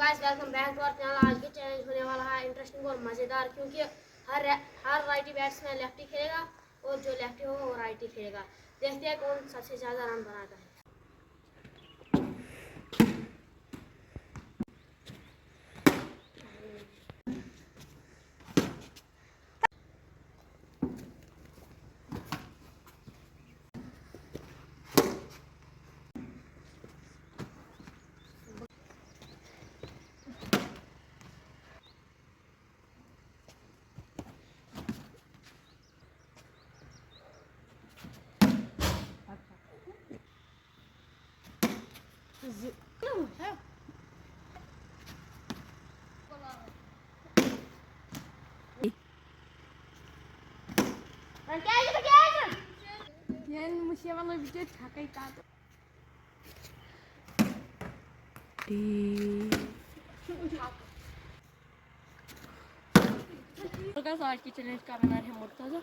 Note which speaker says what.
Speaker 1: Guys welcome back to our channel. आज की challenge होने वाला है इंटरेस्टिंग और मज़ेदार, क्योंकि हर राइटी बैट्समैन लेफ्टी खेलेगा और जो लेफ्टी होगा वो राइटी खेलेगा। देखते हैं कौन सबसे ज़्यादा रन बनाता है।
Speaker 2: Yan musiała widzieć takiej tato. आज की चैलेंज का बना है मुर्तजा।